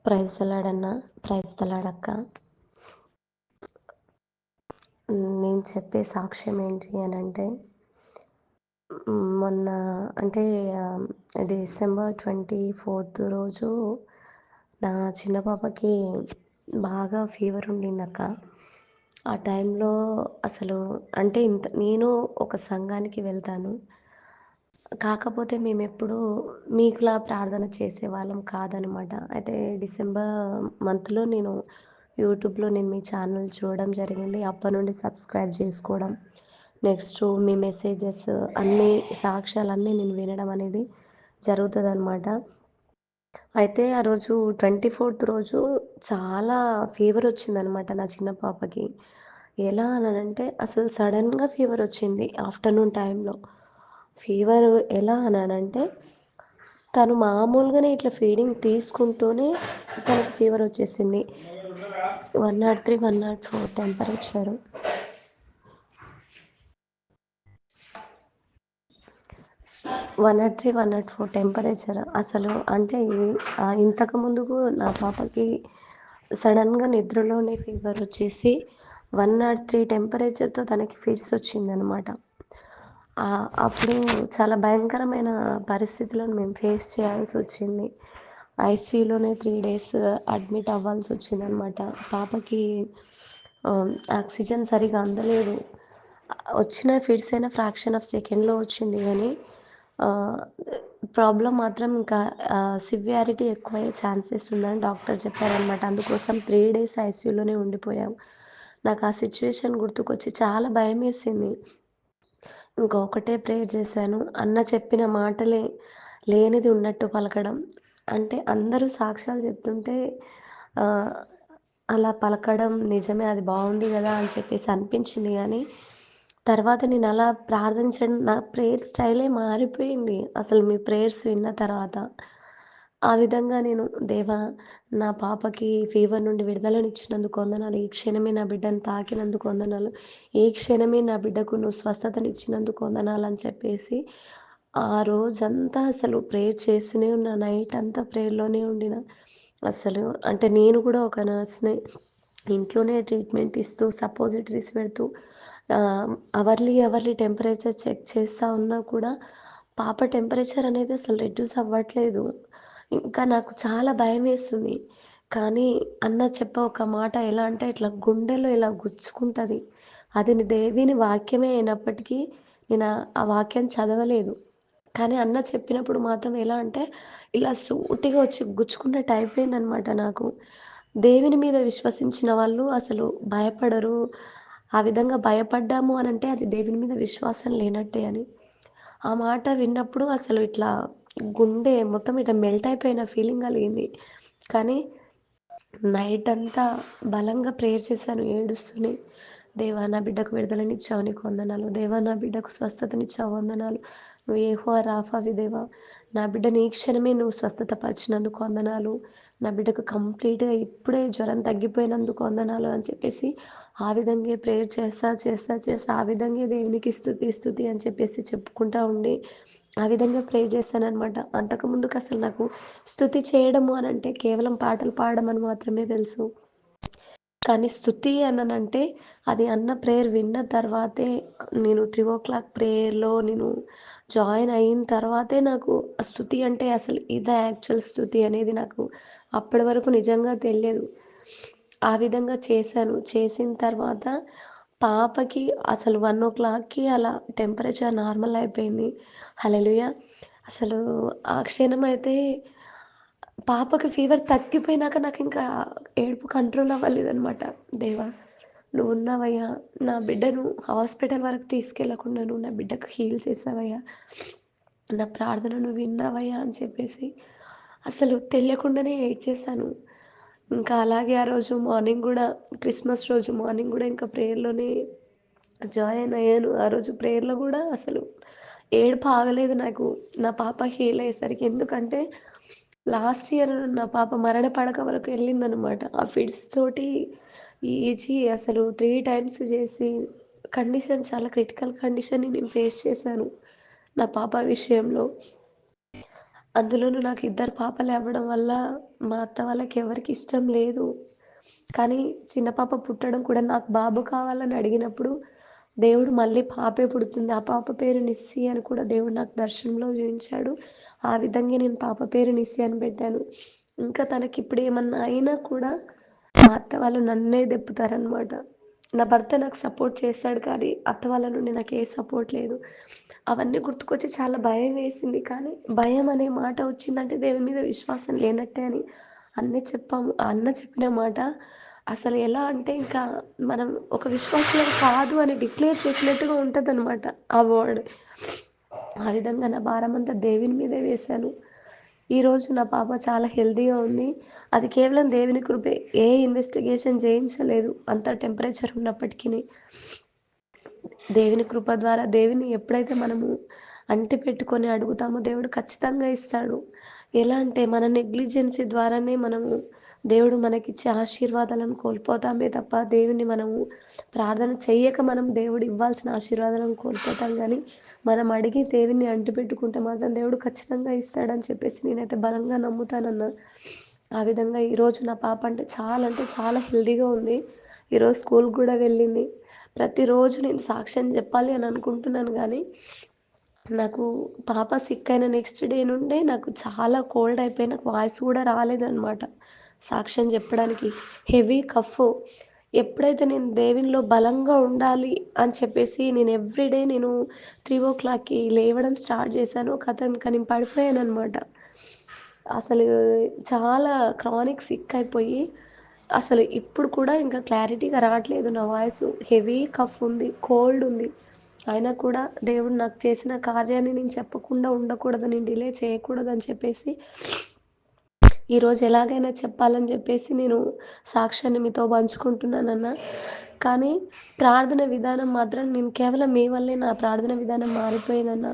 Praise the Lord అన్న. Praise the Lord అక్క. నేను చెప్పే సాక్ష్యం ఏంటి అనంటే, మొన్న అంటే డిసెంబర్ 24th రోజు నా చిన్న పాపకి బాగా ఫీవర్ ఉండిందక్క. ఆ టైంలో అసలు అంటే నేను ఒక సంఘానికి వెళ్తాను. కాకపోతే మేమెప్పుడూ మీకులా ప్రార్థన చేసేవాళ్ళం కాదనమాట. అయితే డిసెంబర్ మంత్‌లో నేను యూట్యూబ్‌లో మీ ఛానల్ చూడడం జరిగింది. అప్పటినుండి సబ్స్క్రైబ్ చేసుకోవడం. నెక్స్టు మీ మెసేజెస్ అన్నీ సాక్ష్యాలన్నీ నేను వినడం అనేది జరుగుతదనమాట. అయితే ఆ రోజు 24th రోజు చాలా ఫీవరొచ్చిందనమాట నా చిన్న పాపకి. ఎలా అనంటే అసలు సడెన్‌గా ఫీవరొచ్చింది ఆఫ్టర్‌నూన్ టైంలో. ఫీవరు ఎలా అనంటే తను మామూలుగానే ఇట్లా ఫీడింగ్ తీసుకుంటూనే తనకి ఫీవరొచ్చేసింది. 103, 104 టెంపరేచరు. 103, 104 టెంపరేచర్. అసలు అంటే ఇంతకు ముందుకు నా పాపకి సడెన్‌గా నిద్రలోనే ఫీవరొచ్చేసి 103 టెంపరేచర్‌తో తనకి ఫిట్స్ వచ్చిందనమాట. అప్పుడు చాలా భయంకరమైన పరిస్థితులను మేము ఫేస్ చేయాల్సొచ్చింది. ఐసీయూలోనే 3 డేస్ అడ్మిట్ అవ్వాల్సొచ్చిందనమాట. పాపకి ఆక్సిజన్ సరిగ్గా అందలేదు. వచ్చిన ఫిట్స్ అయినా ఫ్రాక్షన్ ఆఫ్ సెకండ్‌లో వచ్చింది గానీ ఆహ్, ప్రాబ్లమ్ మాత్రం ఇంకా సివియారిటీ ఎక్కువయ్యే ఛాన్సెస్ ఉందని డాక్టర్ చెప్పారనమాట. అందుకోసం 3 డేస్ ఐసీయూలోనే ఉండిపోయాం. నాకు ఆ సిట్యుయేషన్ గుర్తుకొచ్చి చాలా భయమేసింది. ఇంకా ఒకటే ప్రేయర్ చేశాను. అన్న చెప్పిన మాటలే లేనిది ఉన్నట్టు పలకడం. అంటే అందరూ సాక్ష్యాలు చెప్తుంటే ఆహ్, అలా పలకడం నిజమే అది బావుంది గదా! అని చెప్పేసి అనిపించింది గానీ, తర్వాత నేనలా ప్రార్థించడం నా ప్రేయర్ స్టైలే మారిపోయింది. అసలు మీ ప్రేయర్స్ విన్న తర్వాత. ఆ విధంగా నేను దేవా నా పాపకి ఫీవర్ నుండి విడుదలనిచ్చినందుకు వందనాలు. ఈ క్షణమే నా బిడ్డను తాకినందుకు వందనాలు. ఈ క్షణమే నా బిడ్డకు నువ్వు స్వస్థతనిచ్చినందుకు వందనాలని చెప్పేసి, ఆ రోజంతా అసలు ప్రేయర్ చేస్తూనే ఉన్నా. నైట్ అంతా ప్రేయర్‌లోనే ఉండిన. అసలు అంటే నేను కూడా ఒక నర్స్‌నే. ఇంట్లోనే ట్రీట్మెంట్ ఇస్తూ, సపోజిటరీస్ పెడుతూ అవర్లీ టెంపరేచర్ చెక్ చేస్తా ఉన్నా కూడా పాప టెంపరేచర్ అనేది అసలు రెడ్యూస్ అవ్వట్లేదు. ఇంకా నాకు చాలా భయమేస్తుంది. కానీ అన్న చెప్పే ఒక మాట ఎలా అంటే ఇట్లా గుండెలో ఇలా గుచ్చుకుంటది. అది దేవుని వాక్యమే అయినప్పటికీ నేను ఆ వాక్యం చదవలేదు. కానీ అన్న చెప్పినప్పుడు మాత్రం ఎలా అంటే ఇలా సూటిగా వచ్చి గుచ్చుకున్నట్టు అయిపోయిందనమాట నాకు. దేవుని మీద విశ్వసించిన వాళ్ళు అసలు భయపడరు. ఆ విధంగా భయపడ్డాము అనంటే అది దేవుని మీద విశ్వాసం లేనట్టే అని. ఆ మాట విన్నప్పుడు అసలు ఇట్లా గుండె మొత్తం ఇట్లా మెల్ట్ అయిపోయిన ఫీలింగ్ కలిగింది. కానీ నైటంతా బలంగా ప్రేయర్ చేశాను ఏడుస్తూనే. దేవా! నా బిడ్డకు విడుదలనిచ్చావు నీకు వందనాలు. దేవా! నా బిడ్డకు స్వస్థతనిచ్చావు వందనాలు. నువ్వు యెహోవా రాఫావి దేవా! నా బిడ్డని ఈ క్షణమే నువ్వు స్వస్థత పరిచినందుకు వందనాలు. నా బిడ్డకు కంప్లీట్‌గా ఇప్పుడే జ్వరం తగ్గిపోయినందుకు వందనాలు అని చెప్పేసి ఆ విధంగే ప్రేయర్ చేస్తా ఆ విధంగే దేవునికి స్తుతి అని చెప్పేసి చెప్పుకుంటా ఉండి ఆ విధంగా ప్రే చేశాననమాట. అంతకుముందుకు అసలు నాకు స్తుతి చేయడము అనంటే కేవలం పాటలు పాడడం అని మాత్రమే తెలుసు. కానీ స్తుతి అననంటే అది అన్న ప్రేయర్ విన్న తర్వాతే నేను 3:00 ప్రేయర్‌లో నేను జాయిన్ అయిన తర్వాతే నాకు స్తుతి అంటే అసలు ఇదా యాక్చువల్ స్తుతి అనేది నాకు అప్పటి వరకు నిజంగా తెలియదు. ఆ విధంగా చేశాను. చేసిన తర్వాత పాపకి అసలు 1:00కి అలా టెంపరేచర్ నార్మల్ అయిపోయింది. హల్లెలూయా! అసలు ఆ క్షణమైతే పాపకి ఫీవర్ తగ్గిపోయినాక నాకింకా ఏడుపు కంట్రోల్ అవ్వలేదనమాట. దేవా! నువ్వున్నావయ్యా! నా బిడ్డను హాస్పిటల్ వరకు తీసుకెళ్ళకుండా నువ్వు నా బిడ్డకు హీల్ చేశావయ్యా! నా ప్రార్థన నువ్వు విన్నావయ్యా! అని చెప్పేసి అసలు తెలియకుండానే ఏడ్చేశాను. ఇంకా అలాగే ఆ రోజు మార్నింగ్ గూడా క్రిస్మస్ రోజు మార్నింగ్ గూడా ఇంకా ప్రేయర్‌లోనే జాయిన్ అయ్యాను. ఆ రోజు ప్రేయర్‌లో గూడా అసలు ఏడుపు ఆగలేదు నాకు. నా పాప హీల్ అయ్యేసరికి. ఎందుకంటే లాస్ట్ ఇయర్ నా పాప మరణ పడక వరకు ఎళ్ళిందనమాట. ఆ ఫిట్స్ తోటి ఈజీ అసలు 3 టైమ్స్ చేసి కండిషన్ చాలా క్రిటికల్ కండిషన్‌ని నేను ఫేస్ చేశాను. నా పాప విషయంలో. అందులోనూ నాకు ఇద్దరు పాపలే అవ్వడం వల్ల మా అత్త వాళ్ళకి ఎవరికీ ఇష్టం లేదు. కానీ చిన్న పాప పుట్టడం కూడా నాకు బాబు కావాలని అడిగినప్పుడు, దేవుడు మళ్ళీ పాపే పుడుతుంది. ఆ పాప పేరు నిస్సి అని కూడా దేవుడు నాకు దర్శనంలో చూయించాడు. ఆ విధంగా నేను పాప పేరు నిస్సి అని పెట్టాను. ఇంకా తనకిప్పుడు ఏమన్నా అయినా కూడా మా అత్త వాళ్ళు నన్నే దెప్పుతారనమాట. నా భర్త నాకు సపోర్ట్ చేస్తాడు కానీ, అత్త వాళ్ళ నుండి నాకు ఏ సపోర్ట్ లేదు. అవన్నీ గుర్తుకొచ్చి చాలా భయమేసింది. కానీ, భయం అనే మాట వచ్చిందంటే దేవుని మీద విశ్వాసం లేనట్టే అని అన్నే చెప్పాము. ఆ అన్న చెప్పిన మాట అసలు ఎలా అంటే ఇంకా మనం ఒక విశ్వాసులం కాదు అని డిక్లేర్ చేసినట్టుగా ఉంటదనమాట ఆ వర్డ్. ఆ విధంగా నా భారమంతా దేవుని మీదే వేశాను. ఈరోజు నా పాప చాలా హెల్తీగా ఉంది. అది కేవలం దేవుని కృపే. ఏ ఇన్వెస్టిగేషన్ చేయించలేదు. అంత టెంపరేచర్ ఉన్నప్పటికిని. దేవుని కృప ద్వారా దేవుని ఎప్పుడైతే మనము అంటిపెట్టుకొని అడుగుతామో దేవుడు ఖచ్చితంగా ఇస్తాడు. ఎలా అంటే మన నెగ్లిజెన్సీ ద్వారానే మనము దేవుడు మనకిచ్చే ఆశీర్వాదాలను కోల్పోతామే తప్ప దేవుని మనము ప్రార్థన చెయ్యక మనం దేవుడు ఇవ్వాల్సిన ఆశీర్వాదాలను కోల్పోతాం గానీ, మనం అడిగి దేవున్ని అంటిపెట్టుకుంటే మాత్రం దేవుడు ఖచ్చితంగా ఇస్తాడని చెప్పేసి నేనైతే బలంగా నమ్ముతానన్నా. ఆ విధంగా ఈరోజు నా పాప అంటే చాలా హెల్తీగా ఉంది. ఈరోజు స్కూల్‌కి గూడా వెళ్ళింది. ప్రతిరోజు నేను సాక్ష్యం జెప్పాలి అని అనుకుంటున్నాను గానీ, నాకు పాప సిక్ అయిన నెక్స్ట్ డే నుండే నాకు చాలా కోల్డ్ అయిపోయి నాకు వాయిస్ గూడా రాలేదనమాట. సాక్ష్యం జెప్పడానికి. Heavy cough. ఎప్పుడైతే నేను దేవునిలో బలంగా ఉండాలి అని చెప్పేసి నేను ఎవ్రీడే 3:00కి లేవడం స్టార్ట్ జేశానో ఖతం ఇంక నేను పడిపోయాననమాట. అసలు చాలా క్రానిక్ సిక్ అయిపోయి, అసలు ఇప్పుడు కూడా ఇంకా క్లారిటీగా రావట్లేదు నా వాయిసు. హెవీ కఫ్ ఉంది, కోల్డ్ ఉంది. అయినా కూడా దేవుడు నాకు చేసిన కార్యాన్ని నేను చెప్పకుండా ఉండకూడదు, నేను డిలే చేయకూడదని చెప్పేసి ఈరోజు ఎలాగైనా చెప్పాలని జెప్పేసి నేను సాక్ష్యాన్ని మీతో పంచుకుంటున్నానన్న. కానీ ప్రార్థన విధానం మాత్రం నేను కేవలం మీ వల్లే నా ప్రార్థన విధానం మారిపోయిందన్న.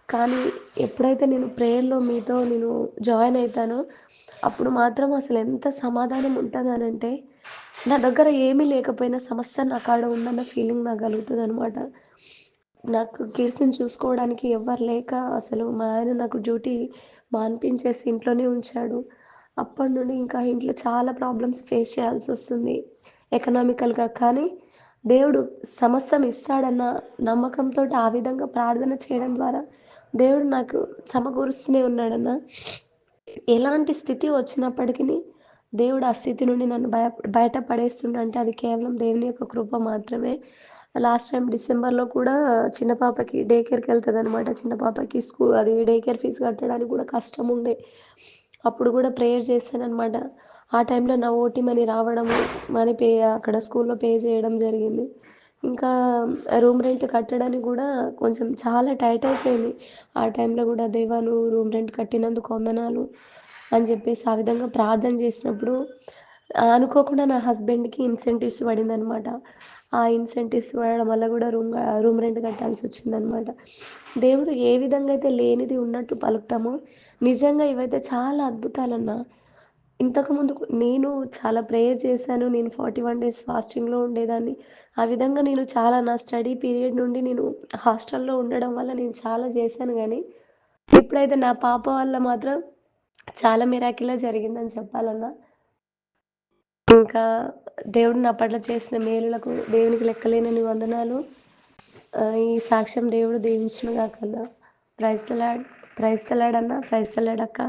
కానీ ఎప్పుడైతే నేను ప్రేయర్‌లో మీతో జాయిన్ అయితానో, అప్పుడు మాత్రం అసలెంత సమాధానం ఉంటదనంటే, నా దగ్గర ఏమీ లేకపోయినా సమస్త నా కాడ ఉందన్న ఫీలింగ్ నాకు కలుగుతదనమాట. నాకు కిడ్స్‌ని చూసుకోవడానికి ఎవ్వరు లేక అసలు మా ఆయన నాకు డ్యూటీ మాన్పించేసి ఇంట్లోనే ఉంచాడు. అప్పటినుండి ఇంకా ఇంట్లో చాలా ప్రాబ్లమ్స్ ఫేస్ చేయాల్సొస్తుంది ఎకనామికల్‌గా. కానీ దేవుడు సమస్తం ఇస్తాడన్న నమ్మకంతోటి ఆ విధంగా ప్రార్థన చేయడం ద్వారా దేవుడు నాకు సమకూరుస్తూనే ఉన్నాడన్న. ఎలాంటి స్థితి వచ్చినప్పటికిని దేవుడు ఆ స్థితి నుండి నన్ను బయట పడేస్తుండంటే అది కేవలం దేవుని యొక్క కృప మాత్రమే. లాస్ట్ టైమ్ డిసెంబర్‌లో కూడా చిన్న పాపకి డే కేర్‌కెళ్తదనమాట. చిన్న పాపకి అది డే కేర్ ఫీజు కట్టడానికి కూడా కష్టముండే. అప్పుడు కూడా ప్రేయర్ చేశాననమాట. ఆ టైంలో నా ఓటీ మనీ రావడము, మనీ అక్కడ స్కూల్‌లో పే చేయడం జరిగింది. ఇంకా రూమ్ రెంట్ కట్టడానికి గూడా కొంచెం చాలా టైట్ అయిపోయింది. ఆ టైంలో గూడా దేవా నువ్వు రూమ్ రెంట్ కట్టినందుకు వందనాలు అని జెప్పేసి ఆ విధంగా ప్రార్థన జేసినప్పుడు అనుకోకుండా నా హస్బెండ్‌కి ఇన్సెంటివ్స్ పడిందనమాట. ఆ ఇన్సెంటివ్స్ పడడం వల్ల గూడా రూమ్ రెంట్ కట్టాల్సొచ్చిందనమాట. దేవుడు ఏ విధంగా అయితే లేనిది ఉన్నట్టు పలుకుతామో, నిజంగా ఇవైతే చాలా అద్భుతాలన్నా. ఇంతకుముందు నేను చాలా ప్రేయర్ చేశాను. నేను 41 డేస్ ఫాస్టింగ్‌లో ఉండేదాన్ని. ఆ విధంగా నేను చాలా నా స్టడీ పీరియడ్ నుండి నేను హాస్టల్‌లో ఉండడం వల్ల నేను చాలా చేశాను గానీ, ఇప్పుడైతే నా పాప వల్ల మాత్రం చాలా మిరాకిలే జరిగిందని చెప్పాలన్నా. ఇంకా దేవుడు నా పట్ల చేసిన మేలులకు దేవునికి లెక్కలేనన్ని వందనాలు. ఈ సాక్ష్యం దేవుడు దీవించును గాకన్నా. Praise the Lord. Praise the Lord అన్న. ప్రైజ్ ద లార్డ్ అక్క.